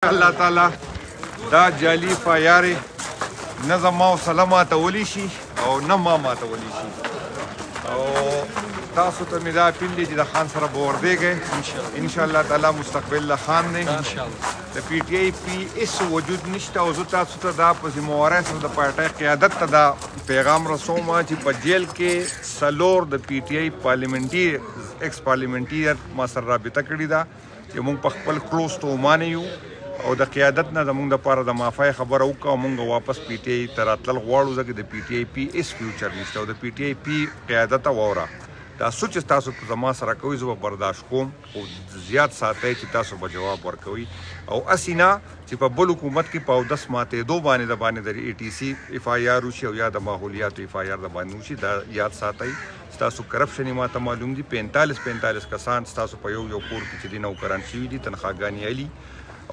الله تعالی دا جعلي فایارې نه زما او سله ماتولی شي او نه ما ماتولی شي. او تاسو ته مې دا اپیل دی چې د خان سره به وردېږئ انشاءالله تعالی مستقبل له خان دی. د پی ټي آی پي هېڅ وجود نشته او زه تاسو ته دا په ذمهوارۍ سره د پارټۍ قیادت ته دا پیغام رسوم چې په جیل کې 4 د پی ټي آی ایکس پارلیمنټیر ما سره رابطه کړې ده چې موږ په خپل کلوز تومانې یو او د قیادت نه زموږ دپاره د معافۍ خبره وکړه او موږ واپس پی ټي آی ته راتلل غواړو ځکه د پی ټي آی پي هېڅ فیوچر نشته او د پی ټي آی پي قیادت ته واوره دا سوچ چې تاسو زما سره کوئ زه به برداشت کوم خو زیات ساتئ چې تاسو به جواب ورکوئ او هسې نه چې په بل حکومت کې په اودس ماتېدو باندې د باندې د ای ټي سی اف آی آر وشي او یا د ماحولیاتو اف آی آر د باندې وشي دا یاد ساتئ. ستاسو کرپشن یې ماته معلوم دي 45 کسان ستاسو په یو کور کې چې دي نوکران شوي دي تنخواګانې علي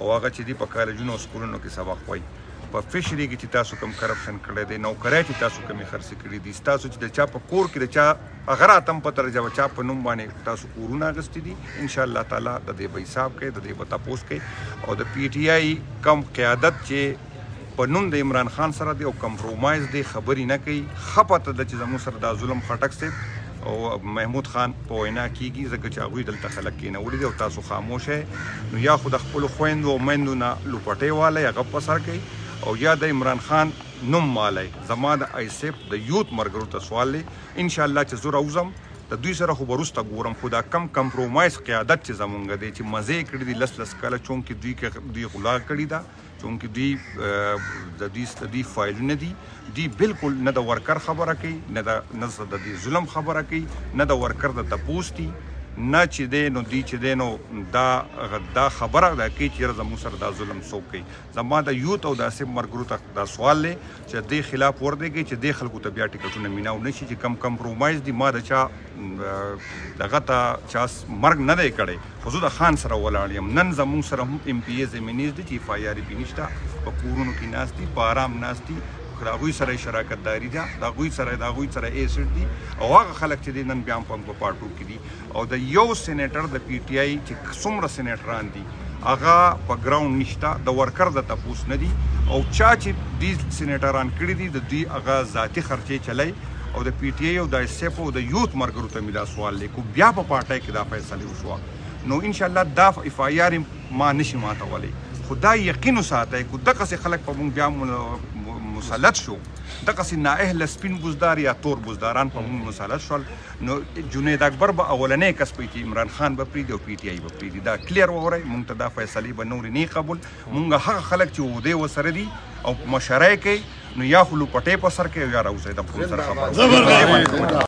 او هغه چې دي په کالجونو او سکولونو کې سبق وایي. په فشري کې چې تاسو کوم کرپشن کړی دی نوکرۍ چې تاسو کمې خرڅې کړي دي ستاسو چې د چا په کور کې د چا هغه راتم په ترجه چا په نوم باندې تاسو کورونه اخیستي دي انشاءالله تعالی د دې به حساب کوي د دې به تپوس کوي او د پی ټي آی کم قیادت چې په نوم د عمران خان سره دی او کمپرومایز دی خبرې نه کوي ښه پته ده چې زموږ سره دا ظلم خټک صاحب او محمود خان په وینا کېږي ځکه چې هغوی دلته خلک کېنولي دي او تاسو خاموش یې نو یا خو د خپلو خویندو او میندو نه لوپټۍ والی هغه په سر کوي او یا د عمران خان نوم مالی. زما د آیسیف د یوت ملګرو ته سوال دی انشاءالله چې زه راوځم د دوی سره خو به وروسته ګورم خو دا کم کمپرومایز قیادت چې زمونږ دی چې مزې یې کړي دي لس کاله چونکې دوی غلا کړې ده چونکې دوی د دوی فایلونه دي بالکل نه د ورکر خبره کوي نه د دې ظلم خبره کوي نه د ورکر د تپوس دي نه چې دی نو دوی چې دی نو دا خبره ده کوي چې زموږ سره دا ظلم څوک کوي. زما د یوت او د آصف ملګرو ته دا سوال دی چې دې خلاف وردېږئ چې دې خلکو ته بیا ټکټونه میلاو نه شي چې کم کمپرومایز دي ما د چا دغه ته چا مرګ نه دی کړی خو زه د خان سره ولاړ یم نن زموږ سره هم ایم پي ای زمینیز دي چې اف آی آر پي نشته په کورونو کې ناست دي په آرام ناست دي د هغوی سره یې شراکت داري ده د هغوی سره ایسډ دي او هغه خلک چې دی نن بیا هم په پارټو کې دي او د یو سینیټر د پی ټي آی چې څومره سینیټران دي هغه په ګراوند نشته د ورکر د تپوس نه دي او چا چې دې سینیټران کړي دي د دوی هغه ذاتي خرچې چلی او د پی ټي آی او د آیسیف او د یوت ملګرو ته مې دا سوال دی کو بیا په پارټۍ کې دا فیصلې وشوه نو انشاءالله دا اف آی آر ما نشي ماتولی خو دا یقین وساتئ کو دغسې خلک په موږ بیا مسلط شو دغسې نااهله سپین بزدار یا تور بزداران په موږ مسلط شول نو جنید اکبر به اولنی کس پوي چې عمران خان به پرېږدي او پی ټي آی به پرېږدي دا کلیر واورئ موږ ته دا فیصلې به نورې نه قبول موږ هغه خلک چې عهدې ورسره دي او مشرۍ کوي نو یا خو لوپټۍ په سر کوي او یا راوځئ د خپل سره خبره